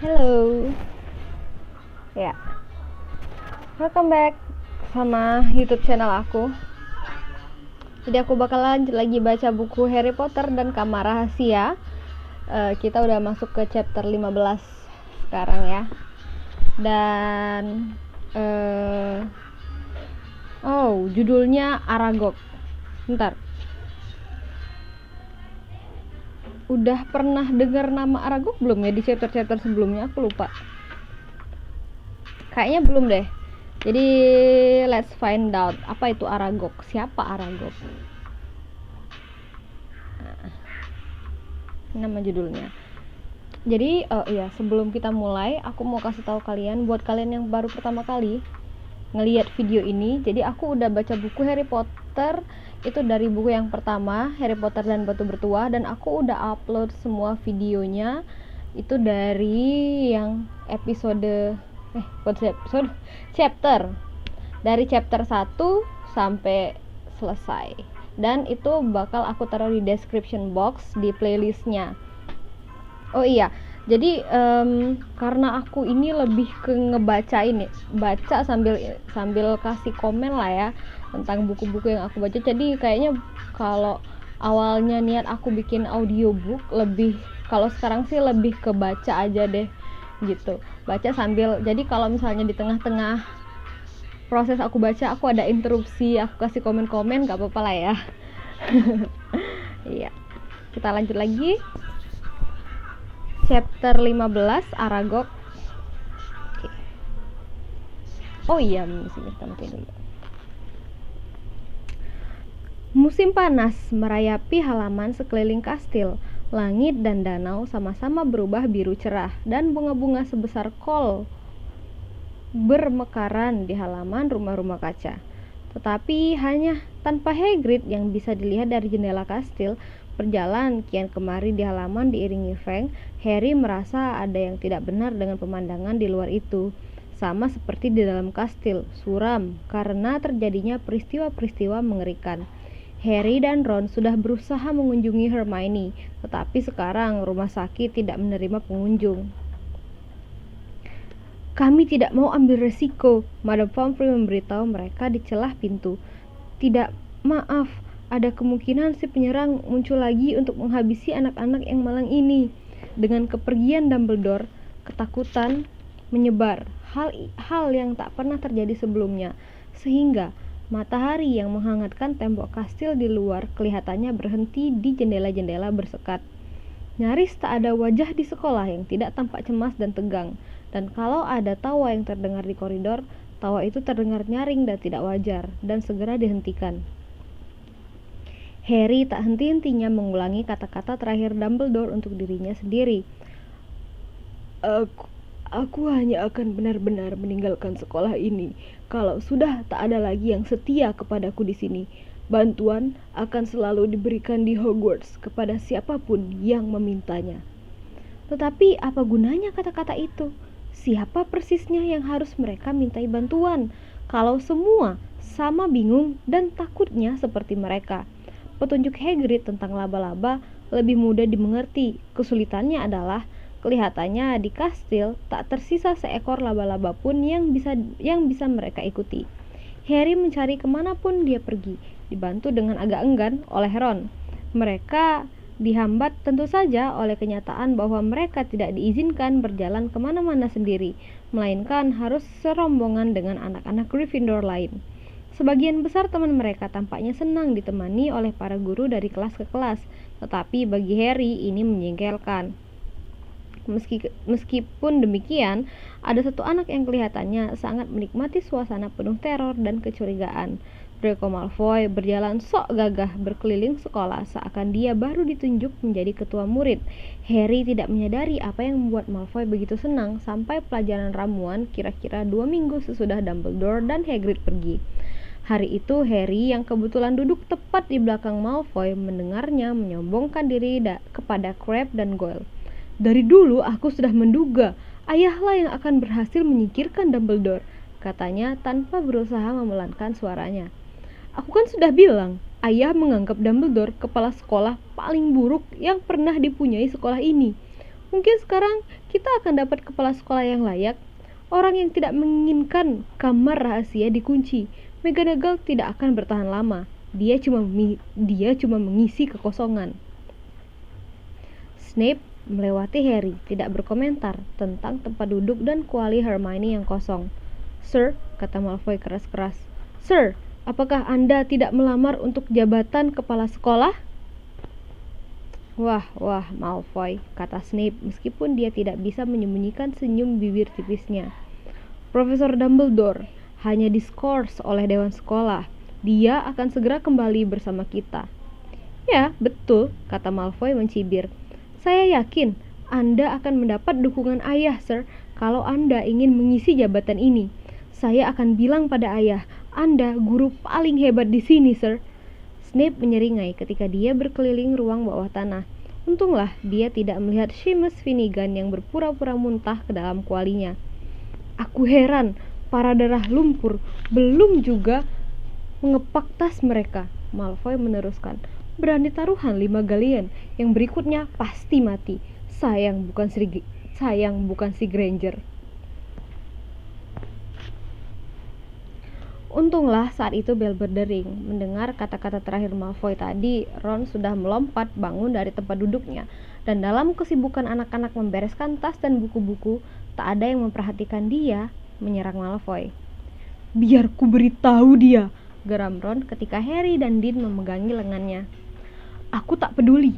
Hello, ya, welcome back sama YouTube channel aku. Jadi aku bakalan lagi baca buku Harry Potter dan Kamar Rahasia. Kita udah masuk ke chapter 15 sekarang ya. Dan judulnya Aragog. Bentar. Udah pernah dengar nama Aragog belum ya di chapter-chapter sebelumnya? Aku lupa. Kayaknya belum deh. Jadi let's find out apa itu Aragog. Siapa Aragog? Nama judulnya. Jadi sebelum kita mulai, aku mau kasih tahu kalian, buat kalian yang baru pertama kali ngelihat video ini, jadi aku udah baca buku Harry Potter itu dari buku yang pertama, Harry Potter dan Batu Bertuah, dan aku udah upload semua videonya itu dari yang chapter dari chapter 1 sampai selesai, dan itu bakal aku taruh di description box di playlistnya. Oh iya, jadi karena aku ini lebih ke ngebaca ini, baca sambil kasih komen lah ya tentang buku-buku yang aku baca. Jadi kayaknya kalau awalnya niat aku bikin audiobook, kalau sekarang sih lebih ke baca aja deh gitu, baca sambil. Jadi kalau misalnya di tengah-tengah proses aku baca aku ada interupsi, aku kasih komen-komen, gak apa-apa lah ya. Iya, kita lanjut lagi. Chapter 15 Aragog. Oh iya, musim panas merayapi halaman sekeliling kastil. Langit dan danau sama-sama berubah biru cerah, dan bunga-bunga sebesar kol bermekaran di halaman rumah-rumah kaca. Tetapi hanya tanpa Hagrid yang bisa dilihat dari jendela kastil. Berjalan kian kemari di halaman diiringi Fang, Harry merasa ada yang tidak benar dengan pemandangan di luar itu. Sama seperti di dalam kastil, suram karena terjadinya peristiwa-peristiwa mengerikan. Harry dan Ron sudah berusaha mengunjungi Hermione, tetapi sekarang rumah sakit tidak menerima pengunjung. Kami tidak mau ambil resiko, Madame Pomfrey memberitahu mereka di celah pintu. Tidak, maaf, ada kemungkinan si penyerang muncul lagi untuk menghabisi anak-anak yang malang ini. Dengan kepergian Dumbledore, ketakutan menyebar, hal yang tak pernah terjadi sebelumnya, sehingga matahari yang menghangatkan tembok kastil di luar kelihatannya berhenti di jendela-jendela bersekat. Nyaris tak ada wajah di sekolah yang tidak tampak cemas dan tegang, dan kalau ada tawa yang terdengar di koridor, tawa itu terdengar nyaring dan tidak wajar, dan segera dihentikan. Harry tak henti-hentinya mengulangi kata-kata terakhir Dumbledore untuk dirinya sendiri. Aku hanya akan benar-benar meninggalkan sekolah ini kalau sudah tak ada lagi yang setia kepadaku di sini. Bantuan akan selalu diberikan di Hogwarts kepada siapapun yang memintanya. Tetapi apa gunanya kata-kata itu? Siapa persisnya yang harus mereka mintai bantuan kalau semua sama bingung dan takutnya seperti mereka? Petunjuk Hagrid tentang laba-laba lebih mudah dimengerti. Kesulitannya adalah kelihatannya di kastil tak tersisa seekor laba-laba pun yang bisa mereka ikuti. Harry mencari kemanapun dia pergi, dibantu dengan agak enggan oleh Ron. Mereka dihambat tentu saja oleh kenyataan bahwa mereka tidak diizinkan berjalan kemana-mana sendiri, melainkan harus serombongan dengan anak-anak Gryffindor lain. Sebagian besar teman mereka tampaknya senang ditemani oleh para guru dari kelas ke kelas, tetapi bagi Harry ini menjengkelkan. Meskipun demikian, ada satu anak yang kelihatannya sangat menikmati suasana penuh teror dan kecurigaan. Draco Malfoy berjalan sok gagah berkeliling sekolah seakan dia baru ditunjuk menjadi ketua murid. Harry tidak menyadari apa yang membuat Malfoy begitu senang sampai pelajaran ramuan kira-kira 2 minggu sesudah Dumbledore dan Hagrid pergi. Hari itu Harry yang kebetulan duduk tepat di belakang Malfoy mendengarnya menyombongkan diri kepada Crabbe dan Goyle. Dari dulu aku sudah menduga ayahlah yang akan berhasil menyingkirkan Dumbledore, katanya tanpa berusaha memelankan suaranya. Aku kan sudah bilang, ayah menganggap Dumbledore kepala sekolah paling buruk yang pernah dipunyai sekolah ini. Mungkin sekarang kita akan dapat kepala sekolah yang layak, orang yang tidak menginginkan kamar rahasia dikunci. McGonagall tidak akan bertahan lama. Dia cuma mengisi kekosongan. Snape melewati Harry, tidak berkomentar tentang tempat duduk dan kuali Hermione yang kosong. "Sir," kata Malfoy keras-keras. "Sir, apakah Anda tidak melamar untuk jabatan kepala sekolah?" Wah, Malfoy, kata Snape meskipun dia tidak bisa menyembunyikan senyum bibir tipisnya. "Profesor Dumbledore hanya diskors oleh Dewan Sekolah. Dia akan segera kembali bersama kita." "Ya, betul," kata Malfoy mencibir. "Saya yakin Anda akan mendapat dukungan ayah, Sir, kalau Anda ingin mengisi jabatan ini. Saya akan bilang pada ayah, Anda guru paling hebat di sini, Sir." Snape menyeringai ketika dia berkeliling ruang bawah tanah. Untunglah dia tidak melihat Seamus Finnegan yang berpura-pura muntah ke dalam kualinya. "Aku heran, para darah lumpur belum juga mengepak tas mereka," Malfoy meneruskan. "Berani taruhan 5 galian, yang berikutnya pasti mati. Sayang bukan si Granger." Untunglah saat itu bel berdering. Mendengar kata-kata terakhir Malfoy tadi, Ron sudah melompat bangun dari tempat duduknya, dan dalam kesibukan anak-anak membereskan tas dan buku-buku, tak ada yang memperhatikan dia menyerang Malfoy. "Biar ku beritahu dia," geram Ron ketika Harry dan Dean memegangi lengannya. "Aku tak peduli.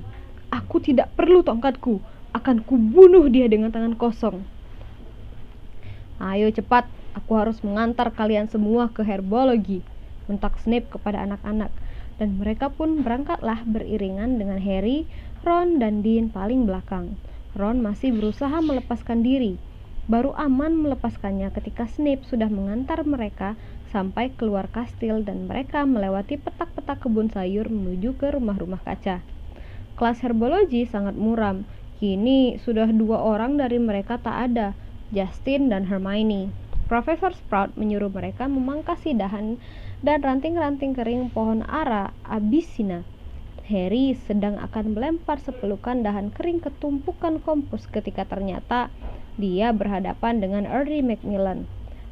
Aku tidak perlu tongkatku. Akan kubunuh dia dengan tangan kosong." "Ayo cepat, aku harus mengantar kalian semua ke herbologi," bentak Snape kepada anak-anak, dan mereka pun berangkatlah beriringan dengan Harry, Ron, dan Dean paling belakang. Ron masih berusaha melepaskan diri. Baru aman melepaskannya ketika Snape sudah mengantar mereka sampai keluar kastil dan mereka melewati petak-petak kebun sayur menuju ke rumah-rumah kaca. Kelas herbologi sangat muram. Kini sudah 2 orang dari mereka tak ada, Justin dan Hermione. Profesor Sprout menyuruh mereka memangkasi dahan dan ranting-ranting kering pohon ara Abyssina. Harry sedang akan melempar sepelukan dahan kering ke tumpukan kompos ketika ternyata dia berhadapan dengan Ernie Macmillan.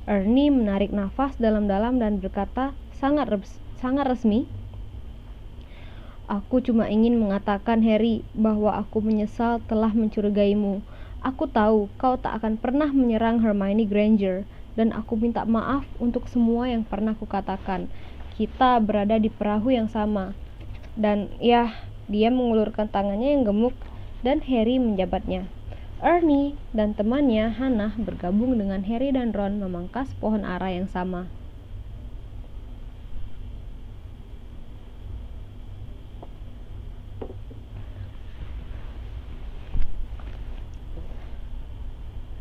Ernie menarik nafas dalam-dalam dan berkata sangat resmi, "Aku cuma ingin mengatakan, Harry, bahwa aku menyesal telah mencurigaimu. Aku tahu kau tak akan pernah menyerang Hermione Granger, dan aku minta maaf untuk semua yang pernah kukatakan. Kita berada di perahu yang sama." Dan ya, dia mengulurkan tangannya yang gemuk dan Harry menjabatnya. Ernie dan temannya Hannah bergabung dengan Harry dan Ron memangkas pohon ara yang sama.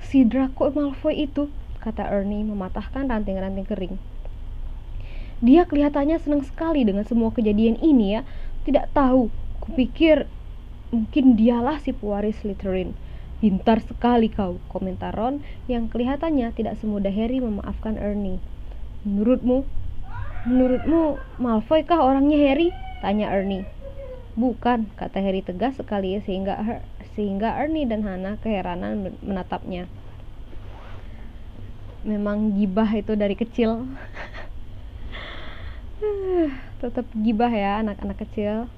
"Si Draco Malfoy itu," kata Ernie mematahkan ranting-ranting kering. "Dia kelihatannya senang sekali dengan semua kejadian ini ya. Tidak tahu, kupikir mungkin dialah si pewaris Slytherin." "Pintar sekali kau," komentar Ron yang kelihatannya tidak semudah Harry memaafkan Ernie. Menurutmu Malfoy kah orangnya, Harry?" tanya Ernie. "Bukan," kata Harry tegas sekali sehingga Ernie dan Hannah keheranan menatapnya. Memang gibah itu dari kecil. Tetap gibah ya anak-anak kecil.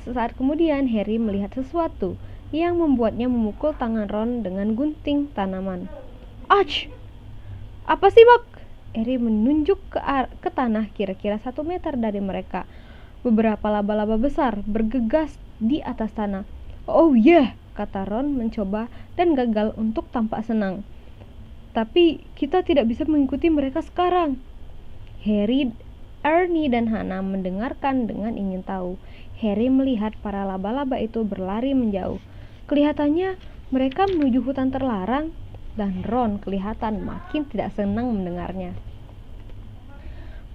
Sesaat kemudian Harry melihat sesuatu yang membuatnya memukul tangan Ron dengan gunting tanaman. "Ach! Apa sih, Mak?" Harry menunjuk ke tanah kira-kira 1 meter dari mereka. Beberapa laba-laba besar bergegas di atas tanah. "Oh yeah," kata Ron mencoba dan gagal untuk tampak senang. "Tapi kita tidak bisa mengikuti mereka sekarang." Harry, Ernie, dan Hannah mendengarkan dengan ingin tahu. Harry melihat para laba-laba itu berlari menjauh. Kelihatannya mereka menuju hutan terlarang, dan Ron kelihatan makin tidak senang mendengarnya.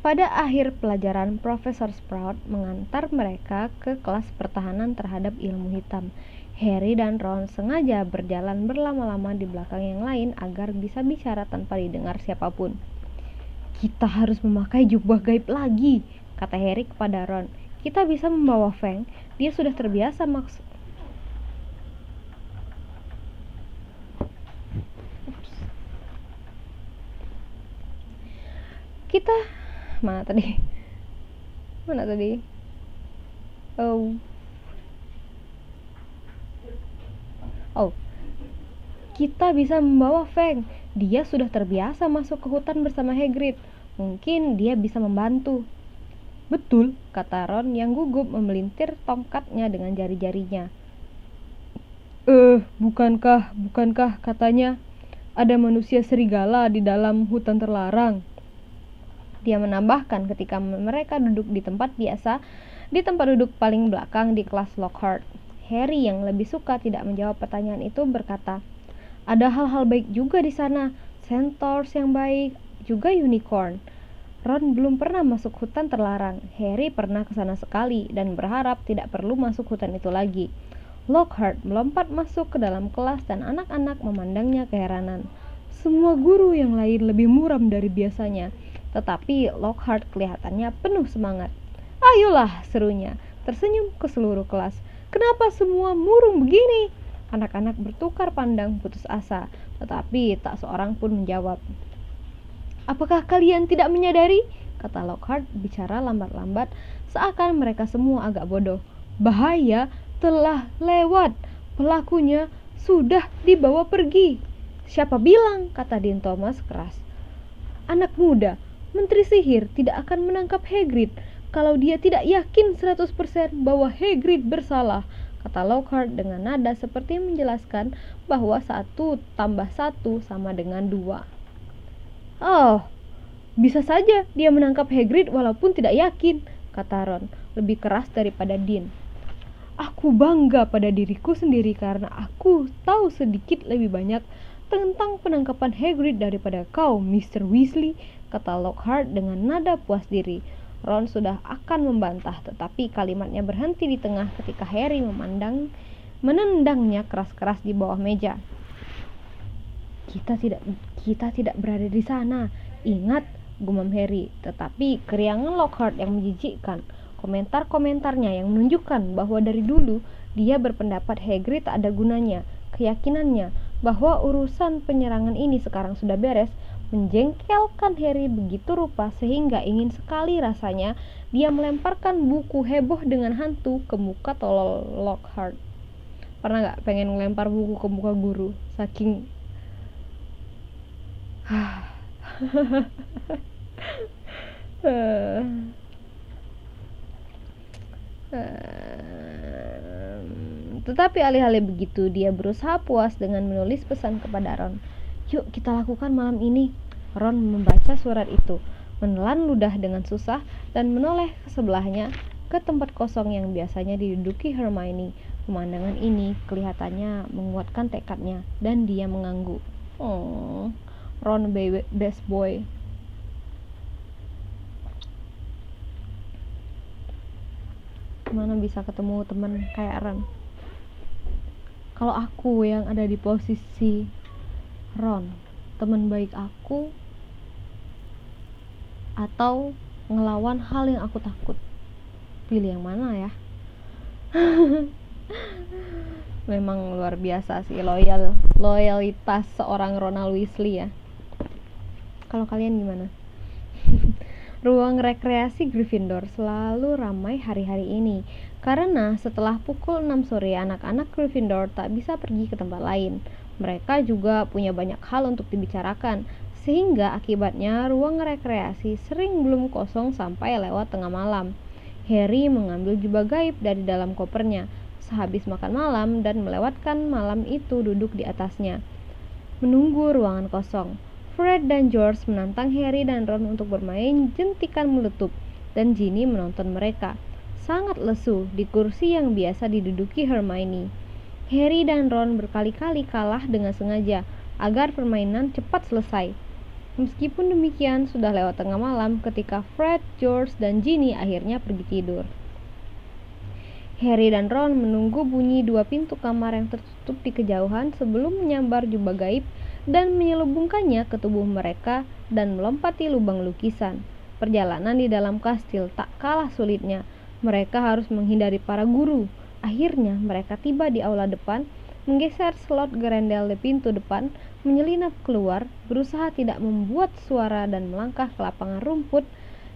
Pada akhir pelajaran, Profesor Sprout mengantar mereka ke kelas pertahanan terhadap ilmu hitam. Harry dan Ron sengaja berjalan berlama-lama di belakang yang lain agar bisa bicara tanpa didengar siapapun. "Kita harus memakai jubah gaib lagi," kata Harry kepada Ron. "Kita bisa membawa Fang. Dia sudah terbiasa Kita mana tadi? Oh, kita bisa membawa Fang. Dia sudah terbiasa masuk ke hutan bersama Hagrid. Mungkin dia bisa membantu. Betul, kata Ron yang gugup memelintir tongkatnya dengan jari-jarinya. Bukankah katanya ada manusia serigala di dalam hutan terlarang? Dia menambahkan ketika mereka duduk di tempat biasa, di tempat duduk paling belakang di kelas Lockhart. Harry yang lebih suka tidak menjawab pertanyaan itu berkata, ada hal-hal baik juga di sana, centaurs yang baik, juga unicorn. Ron belum pernah masuk hutan terlarang. Harry pernah ke sana sekali dan berharap tidak perlu masuk hutan itu lagi. Lockhart melompat masuk ke dalam kelas dan anak-anak memandangnya keheranan. Semua guru yang lain lebih muram dari biasanya, tetapi Lockhart kelihatannya penuh semangat. Ayolah, serunya, tersenyum ke seluruh kelas. Kenapa semua murung begini? Anak-anak bertukar pandang putus asa, tetapi tak seorang pun menjawab. Apakah kalian tidak menyadari? Kata Lockhart bicara lambat-lambat, seakan mereka semua agak bodoh. Bahaya telah lewat, pelakunya sudah dibawa pergi. Siapa bilang? Kata Dean Thomas keras. Anak muda, Menteri Sihir tidak akan menangkap Hagrid kalau dia tidak yakin 100% bahwa Hagrid bersalah, kata Lockhart dengan nada seperti menjelaskan bahwa 1 tambah 1 sama dengan 2. Oh, bisa saja dia menangkap Hagrid walaupun tidak yakin, kata Ron, lebih keras daripada Dean. Aku bangga pada diriku sendiri karena aku tahu sedikit lebih banyak tentang penangkapan Hagrid daripada kau, Mr. Weasley, kata Lockhart dengan nada puas diri. Ron sudah akan membantah, tetapi kalimatnya berhenti di tengah ketika Harry menendangnya keras-keras di bawah meja. Kita tidak berada di sana. Ingat, gumam Harry. Tetapi keriangan Lockhart yang menjijikkan. Komentar-komentarnya yang menunjukkan bahwa dari dulu dia berpendapat Hagrid tak ada gunanya. Keyakinannya bahwa urusan penyerangan ini sekarang sudah beres menjengkelkan Harry begitu rupa sehingga ingin sekali rasanya dia melemparkan buku heboh dengan hantu ke muka tolol Lockhart. Pernah gak pengen ngelempar buku ke muka guru? Saking Tetapi alih-alih begitu, dia berusaha puas dengan menulis pesan kepada Ron. Yuk kita lakukan malam ini. Ron membaca surat itu, menelan ludah dengan susah dan menoleh ke sebelahnya ke tempat kosong yang biasanya diduduki Hermione. Pemandangan ini kelihatannya menguatkan tekadnya dan dia mengangguk. Ron best boy. Mana bisa ketemu teman kayak Ron? Kalau aku yang ada di posisi Ron, teman baik aku atau ngelawan hal yang aku takut, pilih yang mana ya? Memang luar biasa sih loyalitas seorang Ronald Weasley ya. Kalau kalian gimana? Ruang rekreasi Gryffindor selalu ramai hari-hari ini karena setelah pukul 6 sore anak-anak Gryffindor tak bisa pergi ke tempat lain. Mereka juga punya banyak hal untuk dibicarakan, sehingga akibatnya ruang rekreasi sering belum kosong sampai lewat tengah malam. Harry mengambil jubah gaib dari dalam kopernya sehabis makan malam dan melewatkan malam itu duduk di atasnya, menunggu ruangan kosong. Fred dan George menantang Harry dan Ron untuk bermain jentikan meletup, dan Ginny menonton mereka, sangat lesu di kursi yang biasa diduduki Hermione. Harry dan Ron berkali-kali kalah dengan sengaja agar permainan cepat selesai. Meskipun demikian, sudah lewat tengah malam ketika Fred, George, dan Ginny akhirnya pergi tidur. Harry dan Ron menunggu bunyi 2 pintu kamar yang tertutup di kejauhan sebelum menyambar jubah gaib dan menyelubungkannya ke tubuh mereka dan melompati lubang lukisan. Perjalanan di dalam kastil tak kalah sulitnya. Mereka harus menghindari para guru. Akhirnya mereka tiba di aula depan menggeser slot gerendel di pintu depan, menyelinap keluar, berusaha tidak membuat suara dan melangkah ke lapangan rumput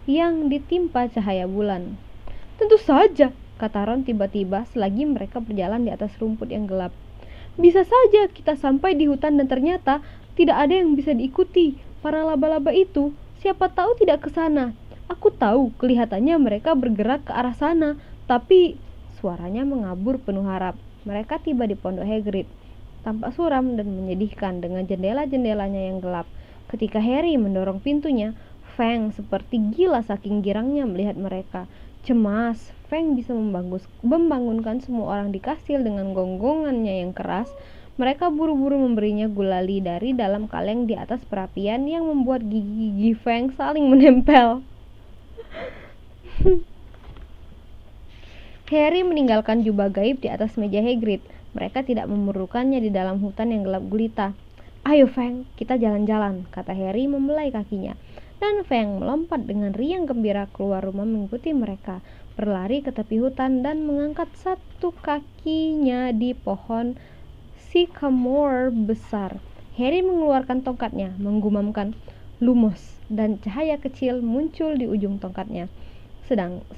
yang ditimpa cahaya bulan. Tentu saja, Kata Ron tiba-tiba selagi mereka berjalan di atas rumput yang gelap. bisa saja kita sampai di hutan dan ternyata tidak ada yang bisa diikuti. Para laba-laba itu, siapa tahu tidak ke sana. Aku tahu kelihatannya mereka bergerak ke arah sana, tapi Suaranya mengabur penuh harap. Mereka tiba di pondok Hagrid. Tampak suram dan menyedihkan dengan jendela-jendelanya yang gelap. Ketika Harry mendorong pintunya, Fang seperti gila saking girangnya melihat mereka. Cemas, Fang bisa membangunkan semua orang di kastil dengan gonggongannya yang keras. Mereka buru-buru memberinya gulali dari dalam kaleng di atas perapian yang membuat gigi-gigi Fang saling menempel. Harry meninggalkan jubah gaib di atas meja Hagrid. Mereka tidak memerlukannya di dalam hutan yang gelap gulita. Ayo Fang, kita jalan-jalan, kata Harry membelai kakinya. Dan Fang melompat dengan riang gembira keluar rumah mengikuti mereka, berlari ke tepi hutan dan mengangkat satu kakinya di pohon sycamore besar. Harry mengeluarkan tongkatnya, menggumamkan lumos, dan cahaya kecil muncul di ujung tongkatnya.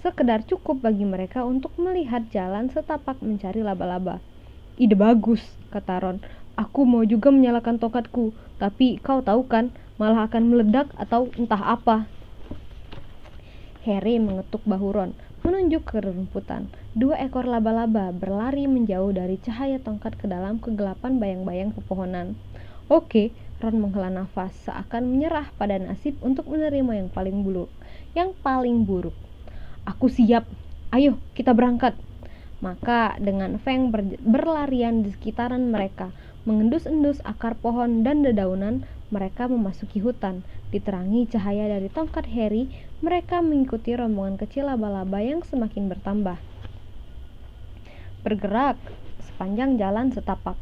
Sekedar cukup bagi mereka untuk melihat jalan setapak mencari laba-laba. Ide bagus, kata Ron. Aku mau juga menyalakan tongkatku, tapi kau tahu kan, malah akan meledak atau entah apa. Harry mengetuk bahu Ron, menunjuk ke rumputan. 2 ekor laba-laba berlari menjauh dari cahaya tongkat ke dalam kegelapan bayang-bayang pepohonan. Oke, Ron menghela nafas, seakan menyerah pada nasib untuk menerima yang paling buruk. Aku siap. Ayo, kita berangkat. Maka dengan Fang berlarian di sekitaran mereka, mengendus-endus akar pohon dan dedaunan, mereka memasuki hutan. Diterangi cahaya dari tongkat Harry, mereka mengikuti rombongan kecil laba-laba yang semakin bertambah. Bergerak sepanjang jalan setapak.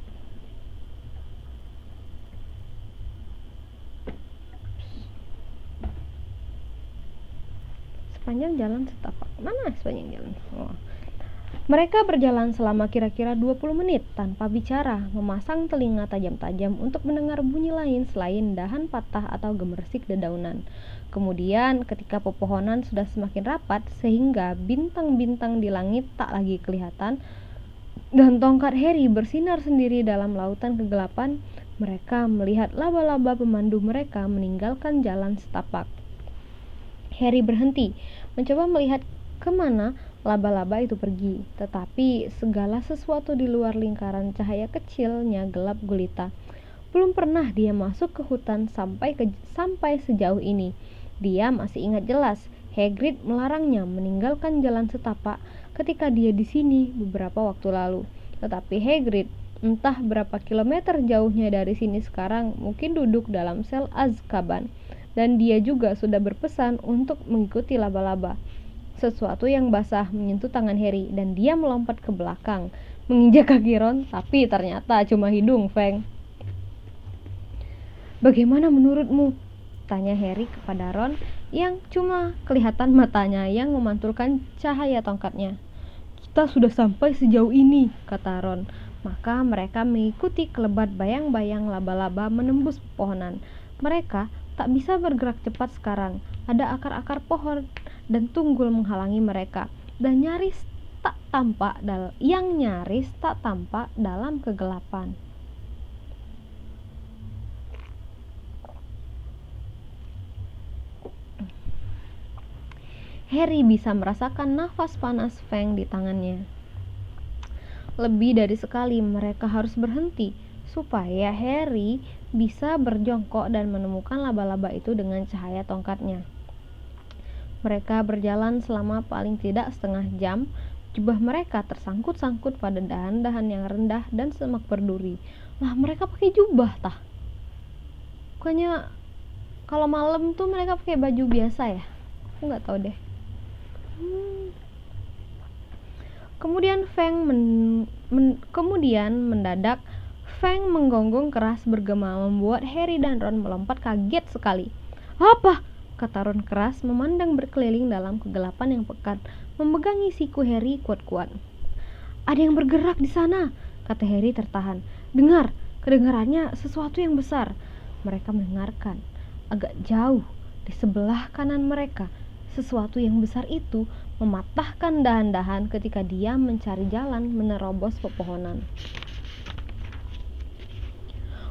Mana sepanjang jalan? Mereka berjalan selama kira-kira 20 menit tanpa bicara, memasang telinga tajam-tajam untuk mendengar bunyi lain selain dahan patah atau gemersik dedaunan. Kemudian ketika pepohonan sudah semakin rapat sehingga bintang-bintang di langit tak lagi kelihatan dan tongkat Harry bersinar sendiri dalam lautan kegelapan, mereka melihat laba-laba pemandu mereka meninggalkan jalan setapak. Harry berhenti, mencoba melihat kemana laba-laba itu pergi, tetapi segala sesuatu di luar lingkaran cahaya kecilnya gelap gulita. Belum pernah dia masuk ke hutan sampai sejauh ini. Dia masih ingat jelas, Hagrid melarangnya meninggalkan jalan setapak ketika dia di sini beberapa waktu lalu. Tetapi Hagrid, entah berapa kilometer jauhnya dari sini sekarang, mungkin duduk dalam sel Azkaban. Dan dia juga sudah berpesan untuk mengikuti laba-laba. Sesuatu yang basah menyentuh tangan Harry dan dia melompat ke belakang, menginjak kaki Ron, tapi ternyata cuma hidung Fang. Bagaimana menurutmu? Tanya Harry kepada Ron yang cuma kelihatan matanya yang memantulkan cahaya tongkatnya. Kita sudah sampai sejauh ini, kata Ron. Maka mereka mengikuti kelebat bayang-bayang laba-laba menembus pepohonan. Mereka tak bisa bergerak cepat sekarang. Ada akar-akar pohon dan tunggul menghalangi mereka, dan nyaris tak tampak dalam kegelapan. Harry bisa merasakan nafas panas Fang di tangannya. Lebih dari sekali mereka harus berhenti supaya Harry bisa berjongkok dan menemukan laba-laba itu dengan cahaya tongkatnya. Mereka berjalan selama paling tidak setengah jam. Jubah mereka tersangkut-sangkut pada dahan-dahan yang rendah dan semak berduri. Lah, mereka pakai jubah tah? Bukannya kalau malam tuh mereka pakai baju biasa ya? Aku nggak tahu deh. Kemudian mendadak Fang menggonggong keras bergema membuat Harry dan Ron melompat kaget sekali. Apa? Kata Ron keras memandang berkeliling dalam kegelapan yang pekat, memegangi siku Harry kuat-kuat. Ada yang bergerak di sana. kata Harry tertahan. Dengar, kedengarannya sesuatu yang besar. Mereka mendengarkan. Agak jauh, di sebelah kanan mereka, sesuatu yang besar itu mematahkan dahan-dahan ketika dia mencari jalan menerobos pepohonan.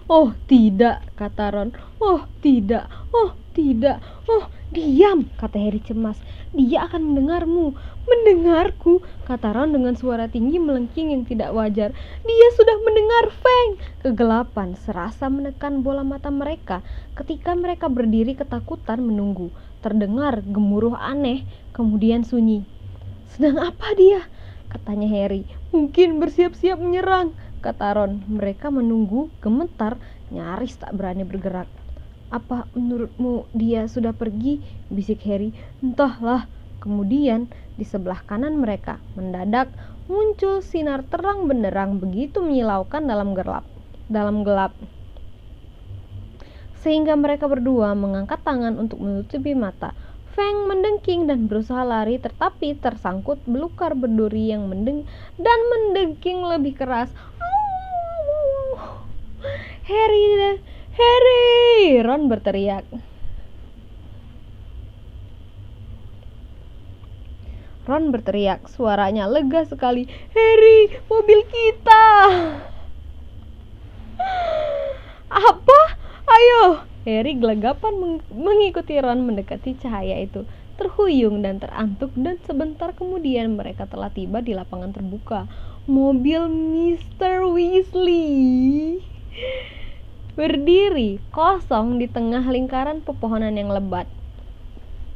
Oh tidak, kata Ron. Oh tidak, oh tidak, oh diam, kata Harry cemas. Dia akan mendengarmu. Mendengarku, kata Ron dengan suara tinggi melengking yang tidak wajar. Dia sudah mendengar Fang. Kegelapan serasa menekan bola mata mereka ketika mereka berdiri ketakutan menunggu. Terdengar gemuruh aneh, kemudian sunyi. Sedang apa dia? Katanya Harry. Mungkin bersiap-siap menyerang, kata Ron. Mereka menunggu, gemetar, nyaris tak berani bergerak. Apa menurutmu dia sudah pergi? Bisik Harry. Entahlah. Kemudian di sebelah kanan mereka mendadak muncul sinar terang benderang begitu menyilaukan dalam gelap. Sehingga mereka berdua mengangkat tangan untuk menutupi mata. Fang mendengking dan berusaha lari, tetapi tersangkut belukar berduri yang mendengking lebih keras. Harry! Ron berteriak. Suaranya lega sekali. Harry, mobil kita! Apa? Ayo! Harry gelegapan mengikuti Ron mendekati cahaya itu, terhuyung dan terantuk, dan sebentar kemudian mereka telah tiba di lapangan terbuka. Mobil Mr. Weasley berdiri kosong di tengah lingkaran pepohonan yang lebat.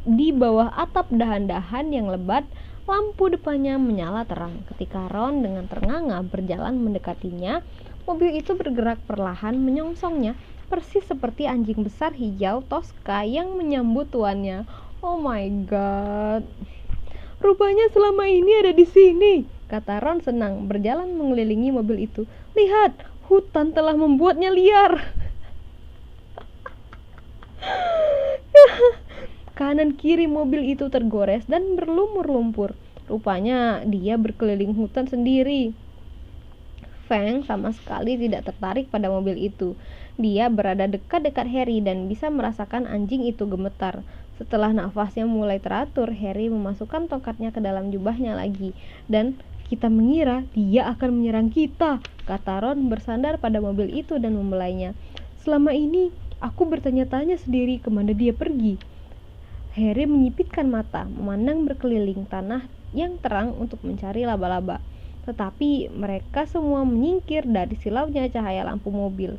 Di bawah atap dahan-dahan yang lebat, lampu depannya menyala terang. Ketika Ron dengan ternganga berjalan mendekatinya, mobil itu bergerak perlahan menyongsongnya, persis seperti anjing besar hijau Tosca yang menyambut tuannya. Oh my god. Rupanya selama ini ada di sini, kata Ron senang berjalan mengelilingi mobil itu. Lihat, hutan telah membuatnya liar. Kanan kiri mobil itu tergores dan berlumur lumpur. Rupanya dia berkeliling hutan sendiri. Fang sama sekali tidak tertarik pada mobil itu. Dia berada dekat-dekat Harry dan bisa merasakan anjing itu gemetar. Setelah nafasnya mulai teratur, Harry memasukkan tongkatnya ke dalam jubahnya lagi. Dan kita mengira dia akan menyerang kita, kata Ron bersandar pada mobil itu dan membelainya. Selama ini aku bertanya-tanya sendiri kemana dia pergi. Harry menyipitkan mata, memandang berkeliling tanah yang terang untuk mencari laba-laba. Tetapi mereka semua menyingkir dari silaunya cahaya lampu mobil.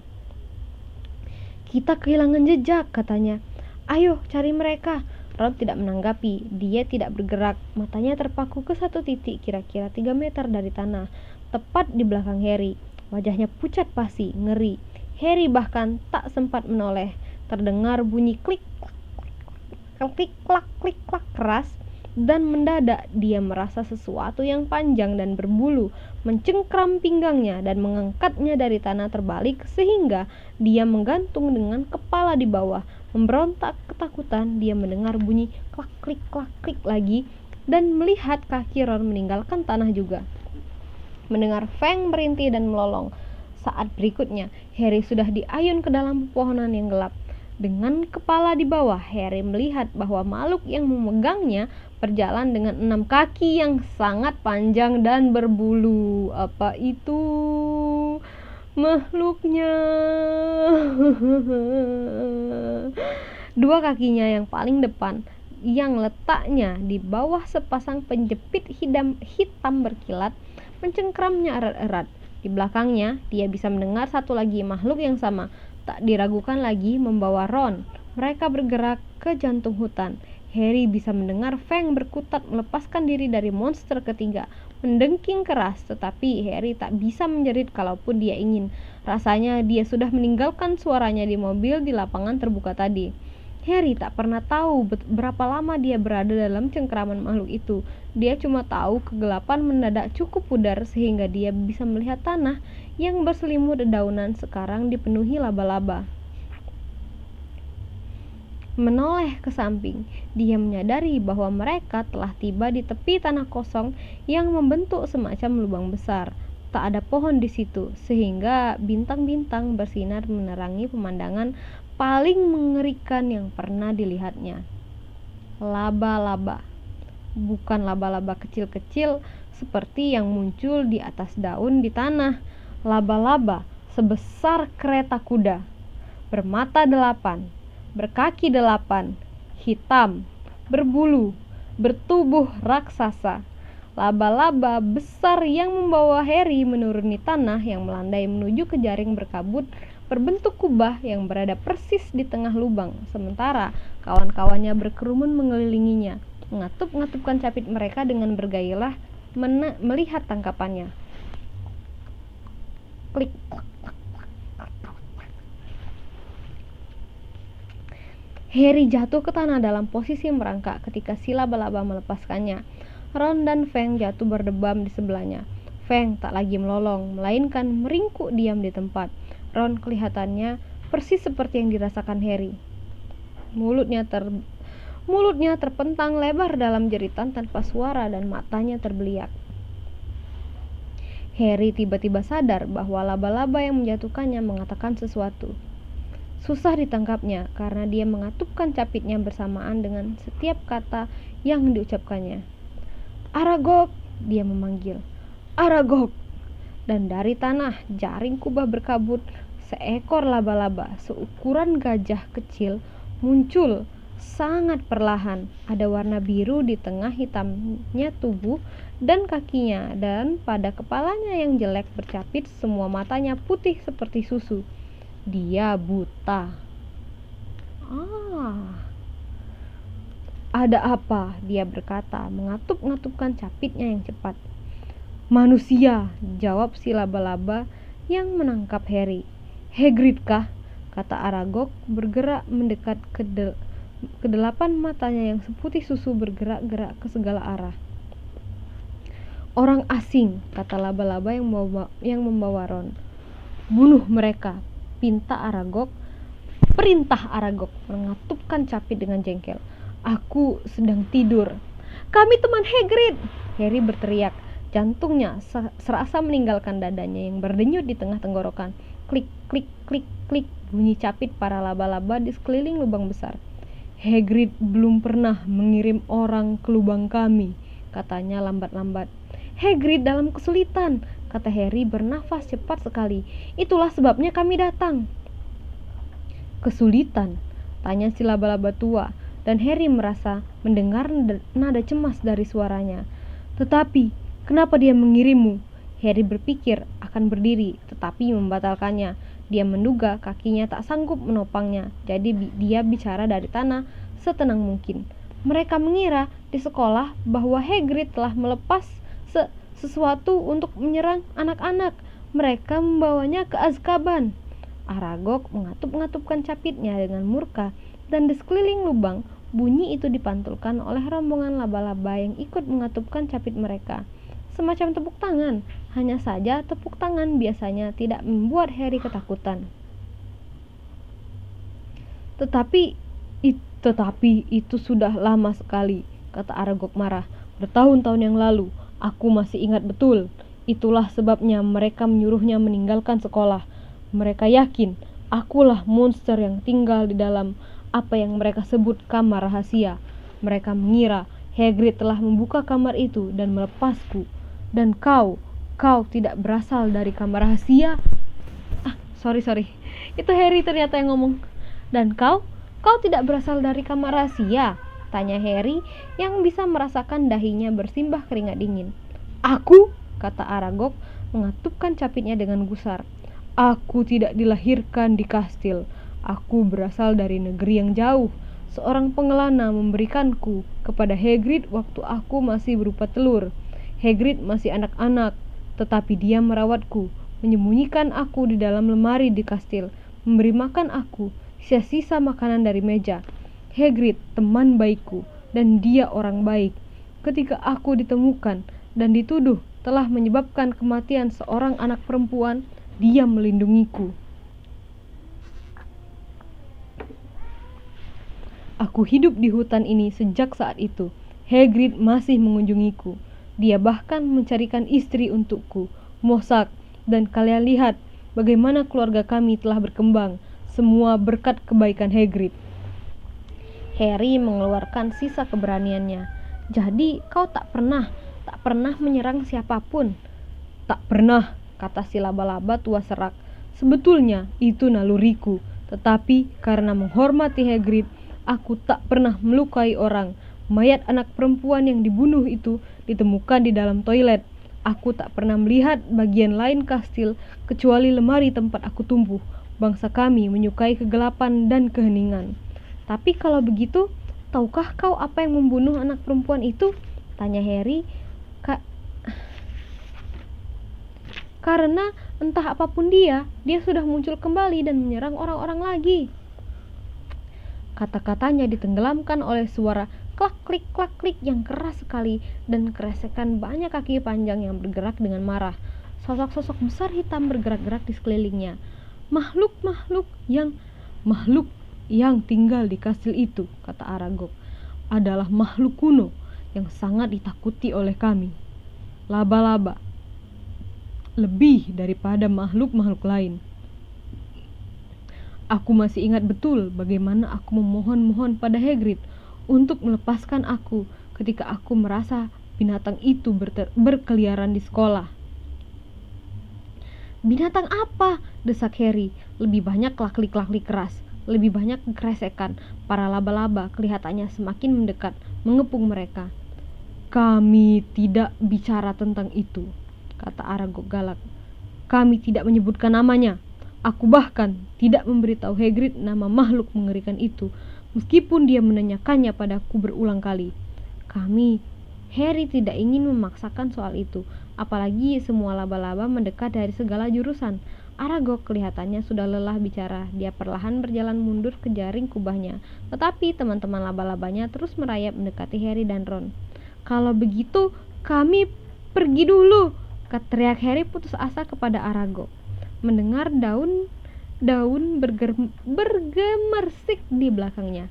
Kita kehilangan jejak, katanya. Ayo cari mereka. Ron tidak menanggapi. Dia tidak bergerak. Matanya terpaku ke satu titik kira-kira 3 meter dari tanah, tepat di belakang Harry. Wajahnya pucat pasi, ngeri. Harry bahkan tak sempat menoleh. Terdengar bunyi klik klak keras, dan mendadak dia merasa sesuatu yang panjang dan berbulu mencengkram pinggangnya dan mengangkatnya dari tanah terbalik sehingga dia menggantung dengan kepala di bawah. Memberontak ketakutan, dia mendengar bunyi klak klik lagi dan melihat kaki Ron meninggalkan tanah juga. Mendengar Fang merintih dan melolong. Saat berikutnya, Harry sudah diayun ke dalam pepohonan yang gelap. Dengan kepala di bawah, Harry melihat bahwa makhluk yang memegangnya berjalan dengan 6 kaki yang sangat panjang dan berbulu. Apa itu makhluknya? 2 kakinya yang paling depan, yang letaknya di bawah sepasang penjepit hitam berkilat, mencengkramnya erat-erat. Di belakangnya, dia bisa mendengar satu lagi makhluk yang sama. Tak diragukan lagi membawa Ron. Mereka bergerak ke jantung hutan. Harry bisa mendengar Fang berkutat melepaskan diri dari monster ketiga, mendengking keras, tetapi Harry tak bisa menjerit kalaupun dia ingin. Rasanya dia sudah meninggalkan suaranya di mobil di lapangan terbuka tadi. Harry tak pernah tahu berapa lama dia berada dalam cengkraman makhluk itu. Dia cuma tahu kegelapan mendadak cukup pudar sehingga dia bisa melihat tanah yang berselimut dedaunan sekarang dipenuhi laba-laba. Menoleh ke samping, dia menyadari bahwa mereka telah tiba di tepi tanah kosong yang membentuk semacam lubang besar. Tak ada pohon di situ, sehingga bintang-bintang bersinar menerangi pemandangan paling mengerikan yang pernah dilihatnya. Laba-laba. Bukan laba-laba kecil-kecil seperti yang muncul di atas daun di tanah. Laba-laba sebesar kereta kuda, bermata 8, berkaki 8, hitam, berbulu, bertubuh raksasa. Laba-laba besar yang membawa Harry menuruni tanah yang melandai menuju ke jaring berkabut berbentuk kubah yang berada persis di tengah lubang, sementara kawan-kawannya berkerumun mengelilinginya, mengatup-ngatupkan capit mereka dengan bergairah melihat tangkapannya. Klik. Harry jatuh ke tanah dalam posisi merangkak ketika si laba-laba melepaskannya. Ron dan Fang jatuh berdebam di sebelahnya. Fang tak lagi melolong, melainkan meringkuk diam di tempat. Ron kelihatannya persis seperti yang dirasakan Harry. Mulutnya terpentang lebar dalam jeritan tanpa suara dan matanya terbeliak. Harry tiba-tiba sadar bahwa laba-laba yang menjatuhkannya mengatakan sesuatu. Susah ditangkapnya karena dia mengatupkan capitnya bersamaan dengan setiap kata yang diucapkannya. Aragog, dia memanggil. Aragog. Dan dari tanah jaring kubah berkabut, seekor laba-laba seukuran gajah kecil muncul sangat perlahan. Ada warna biru di tengah hitamnya tubuh dan kakinya, dan pada kepalanya yang jelek bercapit semua matanya putih seperti susu. Dia buta. Ada apa? Dia berkata, mengatup-ngatupkan capitnya yang cepat. Manusia, jawab si laba-laba yang menangkap Harry. Hagrid kah? Kata Aragog bergerak mendekat ke 8 matanya yang seputih susu bergerak-gerak ke segala arah. Orang asing, kata laba-laba yang membawa Ron. Bunuh mereka, perintah Aragog mengatupkan capit dengan jengkel. Aku sedang tidur. Kami teman Hagrid, Harry berteriak. Jantungnya serasa meninggalkan dadanya yang berdenyut di tengah tenggorokan. Klik, klik, klik, klik, bunyi capit para laba-laba di sekeliling lubang besar. Hagrid belum pernah mengirim orang ke lubang kami, katanya lambat-lambat. Hagrid dalam kesulitan, kata Harry bernafas cepat sekali. Itulah sebabnya kami datang. Kesulitan? Tanya si laba-laba tua, dan Harry merasa mendengar nada cemas dari suaranya. Tetapi, kenapa dia mengirimmu? Harry berpikir akan berdiri, tetapi membatalkannya. Dia menduga kakinya tak sanggup menopangnya, jadi dia bicara dari tanah setenang mungkin. Mereka mengira di sekolah bahwa Hagrid telah melepas sesuatu untuk menyerang anak-anak. Mereka membawanya ke Azkaban. Aragog mengatup-ngatupkan capitnya dengan murka, dan di sekeliling lubang, bunyi itu dipantulkan oleh rombongan laba-laba yang ikut mengatupkan capit mereka. Semacam tepuk tangan, hanya saja tepuk tangan biasanya tidak membuat Harry ketakutan. Tetapi itu sudah lama sekali, kata Aragog marah. Bertahun-tahun yang lalu, aku masih ingat betul. Itulah sebabnya mereka menyuruhnya meninggalkan sekolah. Mereka yakin akulah monster yang tinggal di dalam apa yang mereka sebut kamar rahasia. Mereka mengira Hagrid telah membuka kamar itu dan melepasku. Dan kau tidak berasal dari kamar rahasia. Sorry. Itu Harry ternyata yang ngomong. Dan kau tidak berasal dari kamar rahasia? Tanya Harry yang bisa merasakan dahinya bersimbah keringat dingin. Aku, kata Aragog mengatupkan capitnya dengan gusar. Aku tidak dilahirkan di kastil. Aku berasal dari negeri yang jauh. Seorang pengelana memberikanku kepada Hagrid waktu aku masih berupa telur. Hagrid masih anak-anak, tetapi dia merawatku, menyembunyikan aku di dalam lemari di kastil, memberi makan aku sisa-sisa makanan dari meja. Hagrid teman baikku, dan dia orang baik. Ketika aku ditemukan dan dituduh telah menyebabkan kematian seorang anak perempuan, dia melindungiku. Aku hidup di hutan ini sejak saat itu. Hagrid masih mengunjungiku. Dia bahkan mencarikan istri untukku. Mosag, dan kalian lihat bagaimana keluarga kami telah berkembang, semua berkat kebaikan Hagrid." Harry mengeluarkan sisa keberaniannya. "Jadi kau tak pernah menyerang siapapun?" "Tak pernah," kata si laba-laba tua serak. "Sebetulnya itu naluriku, tetapi karena menghormati Hagrid, aku tak pernah melukai orang. Mayat anak perempuan yang dibunuh itu ditemukan di dalam toilet. Aku tak pernah melihat bagian lain kastil kecuali lemari tempat aku tumbuh. Bangsa kami menyukai kegelapan dan keheningan." "Tapi kalau begitu, tahukah kau apa yang membunuh anak perempuan itu?" tanya Harry. "Karena entah apapun dia sudah muncul kembali dan menyerang orang-orang lagi." Kata-katanya ditenggelamkan oleh suara klak-klik klak-klik yang keras sekali dan keresekan banyak kaki panjang yang bergerak dengan marah. Sosok-sosok besar hitam bergerak-gerak di sekelilingnya. Makhluk yang tinggal di kastil itu," kata Aragog, "adalah makhluk kuno yang sangat ditakuti oleh kami. Laba-laba, lebih daripada makhluk-makhluk lain. Aku masih ingat betul bagaimana aku memohon-mohon pada Hagrid untuk melepaskan aku ketika aku merasa binatang itu berkeliaran di sekolah." "Binatang apa?" desak Harry. Lebih banyak klaklik-klaklik keras, lebih banyak keresekan. Para laba-laba kelihatannya semakin mendekat, mengepung mereka. "Kami tidak bicara tentang itu," kata Aragog galak. "Kami tidak menyebutkan namanya. Aku bahkan tidak memberitahu Hagrid nama makhluk mengerikan itu, meskipun dia menanyakannya padaku berulang kali." Harry tidak ingin memaksakan soal itu, apalagi semua laba-laba mendekat dari segala jurusan. Aragog kelihatannya sudah lelah bicara. Dia perlahan berjalan mundur ke jaring kubahnya, tetapi teman-teman laba-labanya terus merayap mendekati Harry dan Ron. "Kalau begitu, kami pergi dulu," teriak Harry putus asa kepada Aragog. Mendengar daun bergemersik di belakangnya.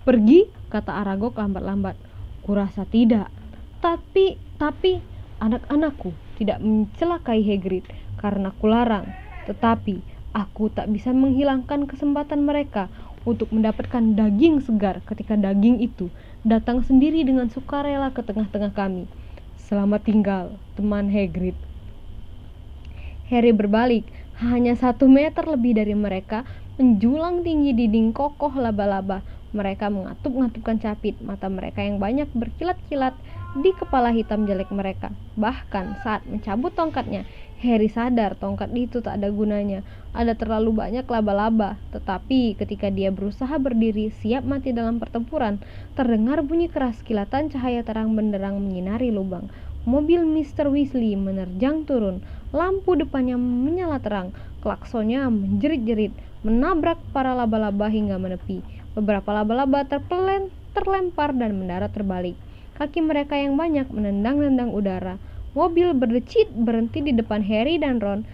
"Pergi?" kata Aragog lambat-lambat. "Kurasa tidak. Tapi anak-anakku tidak mencelakai Hagrid karena kularang. Tetapi aku tak bisa menghilangkan kesempatan mereka untuk mendapatkan daging segar ketika daging itu datang sendiri dengan sukarela ke tengah-tengah kami. Selamat tinggal, teman Hagrid." Harry berbalik. Hanya 1 meter lebih dari mereka menjulang tinggi dinding kokoh laba-laba. Mereka ngatup-ngatupkan capit. Mata mereka yang banyak berkilat-kilat di kepala hitam jelek mereka. Bahkan saat mencabut tongkatnya, Harry sadar tongkat itu tak ada gunanya. Ada terlalu banyak laba-laba. Tetapi ketika dia berusaha berdiri siap mati dalam pertempuran, terdengar bunyi keras. Kilatan cahaya terang benderang menyinari lubang. Mobil Mr. Weasley menerjang turun. Lampu depannya menyala terang. Klaksonnya menjerit-jerit, menabrak para laba-laba hingga menepi. Beberapa laba-laba terlempar dan mendarat terbalik. Kaki mereka yang banyak menendang-nendang udara. Mobil berdecit berhenti di depan Harry dan Ron,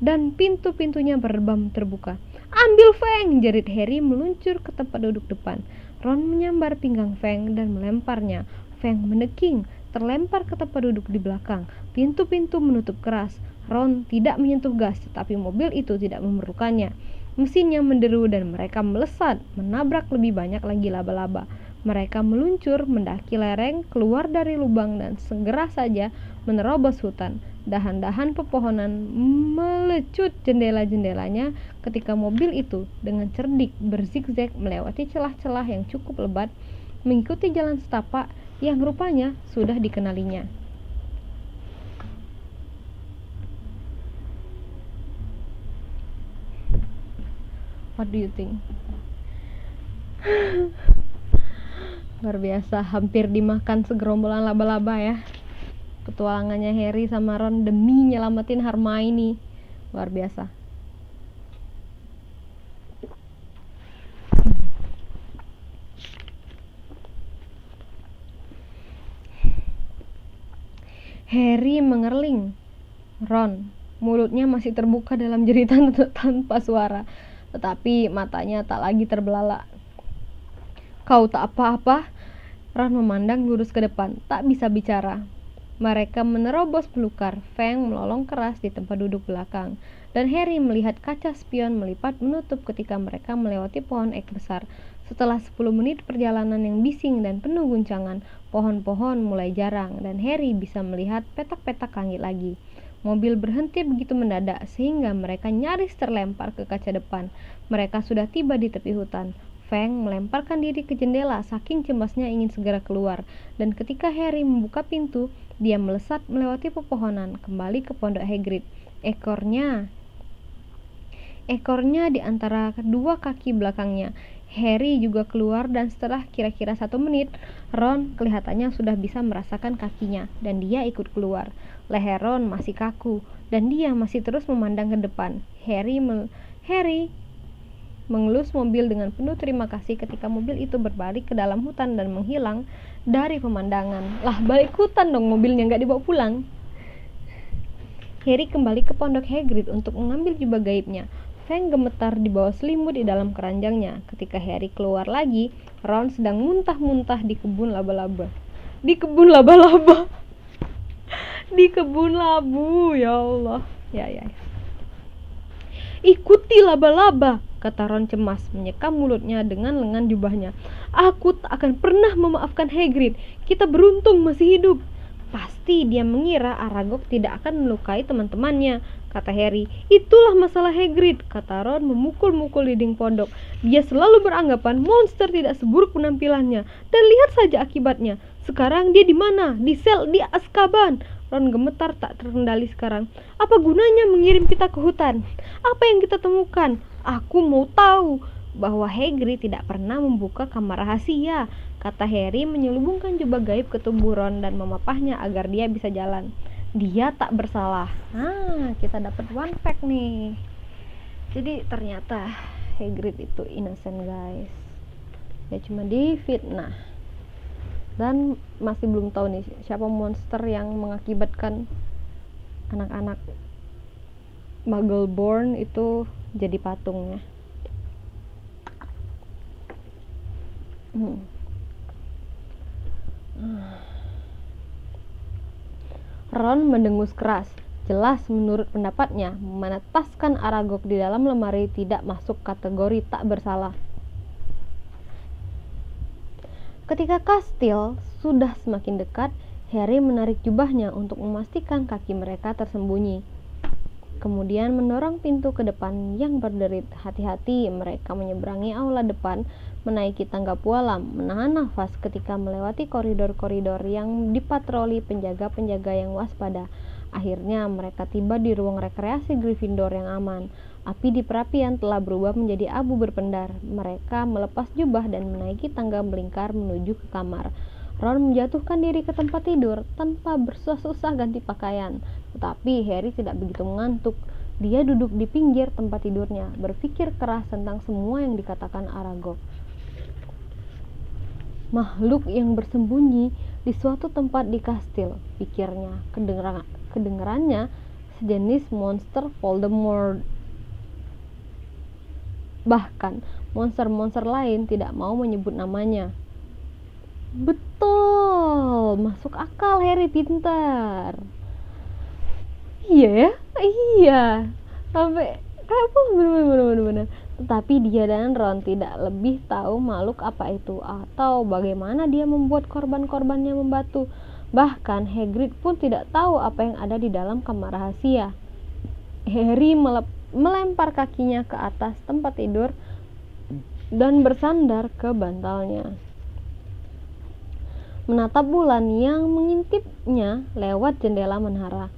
dan pintu-pintunya berbam terbuka. "Ambil Fang!" jerit Harry meluncur ke tempat duduk depan. Ron menyambar pinggang Fang dan melemparnya. Fang meneking, terlempar ke tempat duduk di belakang. Pintu-pintu menutup keras. Ron tidak menyentuh gas, tetapi mobil itu tidak memerlukannya. Mesinnya menderu dan mereka melesat, menabrak lebih banyak lagi laba-laba. Mereka meluncur, mendaki lereng, keluar dari lubang dan segera saja menerobos hutan. Dahan-dahan pepohonan melecut jendela-jendelanya ketika mobil itu dengan cerdik berzigzag melewati celah-celah yang cukup lebat, mengikuti jalan setapak yang rupanya sudah dikenalinya. What do you think? Luar biasa, hampir dimakan segerombolan laba-laba ya. Petualangannya Harry sama Ron demi nyelamatin Hermione. Luar biasa. Harry mengerling. Ron, mulutnya masih terbuka dalam jeritan tanpa suara, tetapi matanya tak lagi terbelalak. "Kau tak apa-apa?" Ron memandang lurus ke depan, tak bisa bicara. Mereka menerobos belukar. Fang melolong keras di tempat duduk belakang, dan Harry melihat kaca spion melipat menutup ketika mereka melewati pohon ek besar. Setelah 10 menit perjalanan yang bising dan penuh guncangan, pohon-pohon mulai jarang dan Harry bisa melihat petak-petak langit lagi. Mobil berhenti begitu mendadak sehingga mereka nyaris terlempar ke kaca depan. Mereka sudah tiba di tepi hutan. Fang melemparkan diri ke jendela saking cemasnya ingin segera keluar, dan ketika Harry membuka pintu, dia melesat melewati pepohonan kembali ke pondok Hagrid. Ekornya di antara kedua kaki belakangnya. Harry juga keluar dan setelah kira-kira 1 menit, Ron kelihatannya sudah bisa merasakan kakinya dan dia ikut keluar. Leher Ron masih kaku dan dia masih terus memandang ke depan. Harry mengelus mobil dengan penuh terima kasih ketika mobil itu berbalik ke dalam hutan dan menghilang dari pemandangan. Lah, balik hutan dong, mobilnya nggak dibawa pulang. Harry kembali ke pondok Hagrid untuk mengambil jubah gaibnya. Fang gemetar di bawah selimut di dalam keranjangnya. Ketika Harry keluar lagi, Ron sedang muntah-muntah di kebun laba-laba. Di kebun labu, ya Allah. Ya. Ikuti laba-laba, kata Ron cemas, menyekam mulutnya dengan lengan jubahnya. Aku tak akan pernah memaafkan Hagrid. Kita beruntung masih hidup. Pasti dia mengira Aragog tidak akan melukai teman-temannya, kata Harry. Itulah masalah Hagrid, kata Ron memukul-mukul dinding pondok. Dia selalu beranggapan monster tidak seburuk penampilannya. Dan lihat saja akibatnya. Sekarang dia di mana? Di sel di Azkaban. Ron gemetar tak terkendali sekarang. Apa gunanya mengirim kita ke hutan? Apa yang kita temukan? Aku mau tahu. Bahwa Hagrid tidak pernah membuka kamar rahasia, kata Harry menyelubungkan jubah gaib ke tubuh Ron dan memapahnya agar dia bisa jalan. Dia tak bersalah. Kita dapat one fact nih. Jadi ternyata Hagrid itu innocent, guys. Dia cuma difitnah. Dan masih belum tahu nih siapa monster yang mengakibatkan anak-anak Muggleborn itu jadi patungnya. Ron mendengus keras. Jelas menurut pendapatnya, menetaskan Aragog di dalam lemari tidak masuk kategori tak bersalah. Ketika kastil sudah semakin dekat, Harry menarik jubahnya untuk memastikan kaki mereka tersembunyi. Kemudian mendorong pintu ke depan yang berderit. Hati-hati mereka menyeberangi aula depan, menaiki tangga pualam, menahan nafas ketika melewati koridor-koridor yang dipatroli penjaga-penjaga yang waspada. Akhirnya mereka tiba di ruang rekreasi Gryffindor yang aman. Api di perapian telah berubah menjadi abu berpendar. Mereka melepas jubah dan menaiki tangga melingkar menuju ke kamar. Ron menjatuhkan diri ke tempat tidur tanpa bersusah-susah ganti pakaian. Tetapi Harry tidak begitu mengantuk. Dia duduk di pinggir tempat tidurnya, berpikir keras tentang semua yang dikatakan Aragog. Makhluk yang bersembunyi di suatu tempat di kastil, pikirnya. Kedengarannya sejenis monster Voldemort. Bahkan monster-monster lain tidak mau menyebut namanya. Betul, masuk akal, Harry pintar. Iya. Sampai apa benar. Tetapi dia dan Ron tidak lebih tahu makhluk apa itu atau bagaimana dia membuat korban-korbannya membatu. Bahkan Hagrid pun tidak tahu apa yang ada di dalam kamar rahasia. Harry melempar kakinya ke atas tempat tidur dan bersandar ke bantalnya, menatap bulan yang mengintipnya lewat jendela menara.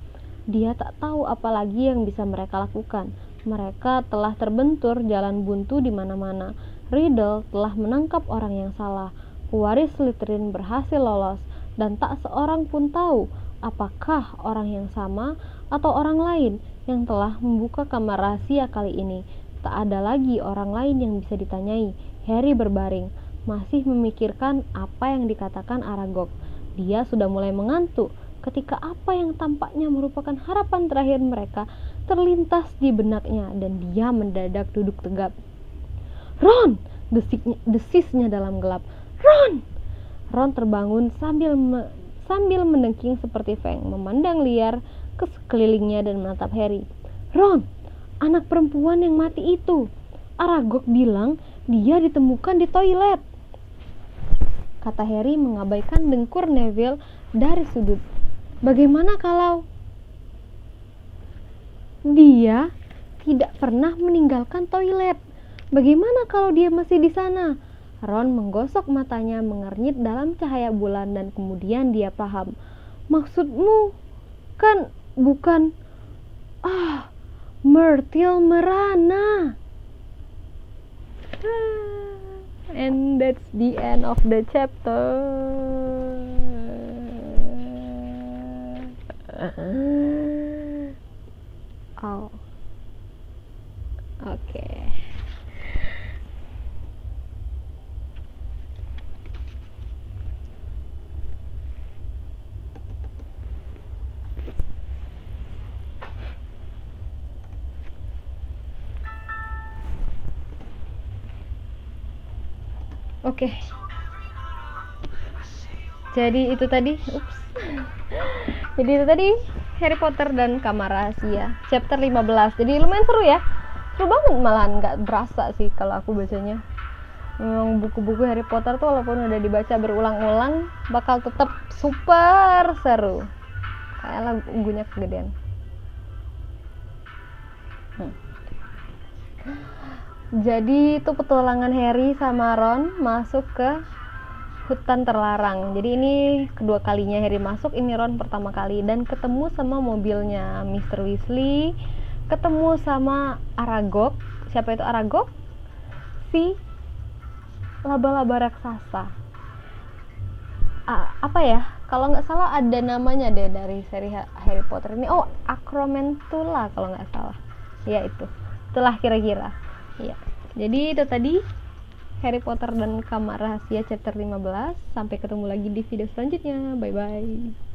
Dia tak tahu apa lagi yang bisa mereka lakukan. Mereka telah terbentur jalan buntu di mana-mana. Riddle telah menangkap orang yang salah. Pewaris Slytherin berhasil lolos dan tak seorang pun tahu apakah orang yang sama atau orang lain yang telah membuka kamar rahasia kali ini. Tak ada lagi orang lain yang bisa ditanyai. Harry berbaring, masih memikirkan apa yang dikatakan Aragog. Dia sudah mulai mengantuk ketika apa yang tampaknya merupakan harapan terakhir mereka terlintas di benaknya dan dia mendadak duduk tegap. Ron! Desisnya dalam gelap. Ron! Ron terbangun sambil mendengking seperti Fang, memandang liar ke sekelilingnya dan menatap Harry. "Ron, anak perempuan yang mati itu. Aragog bilang dia ditemukan di toilet," kata Harry mengabaikan dengkur Neville dari sudut. "Bagaimana kalau dia tidak pernah meninggalkan toilet? Bagaimana kalau dia masih di sana?" Ron menggosok matanya mengernyit dalam cahaya bulan dan kemudian dia paham. "Maksudmu kan bukan Myrtle Merana." And that's the end of the chapter. Oh, okay. Oke. Jadi itu tadi, Jadi itu tadi Harry Potter dan Kamar Rahasia chapter 15. Jadi lumayan seru ya. Seru banget, malahan nggak berasa sih kalau aku bacanya. Memang buku-buku Harry Potter tuh walaupun udah dibaca berulang-ulang bakal tetap super seru. Kayak lagunya kegedean. Jadi itu petualangan Harry sama Ron masuk ke hutan terlarang. Jadi ini kedua kalinya Harry masuk, ini Ron pertama kali, dan ketemu sama mobilnya Mr. Weasley, ketemu sama Aragog. Siapa itu Aragog? Si laba-laba raksasa. Apa ya? Kalau nggak salah ada namanya deh dari seri Harry Potter ini. Oh, Acromantula kalau nggak salah. Ya itu. Itulah kira-kira. Iya. Jadi itu tadi Harry Potter dan Kamar Rahasia chapter 15. Sampai ketemu lagi di video selanjutnya. Bye bye.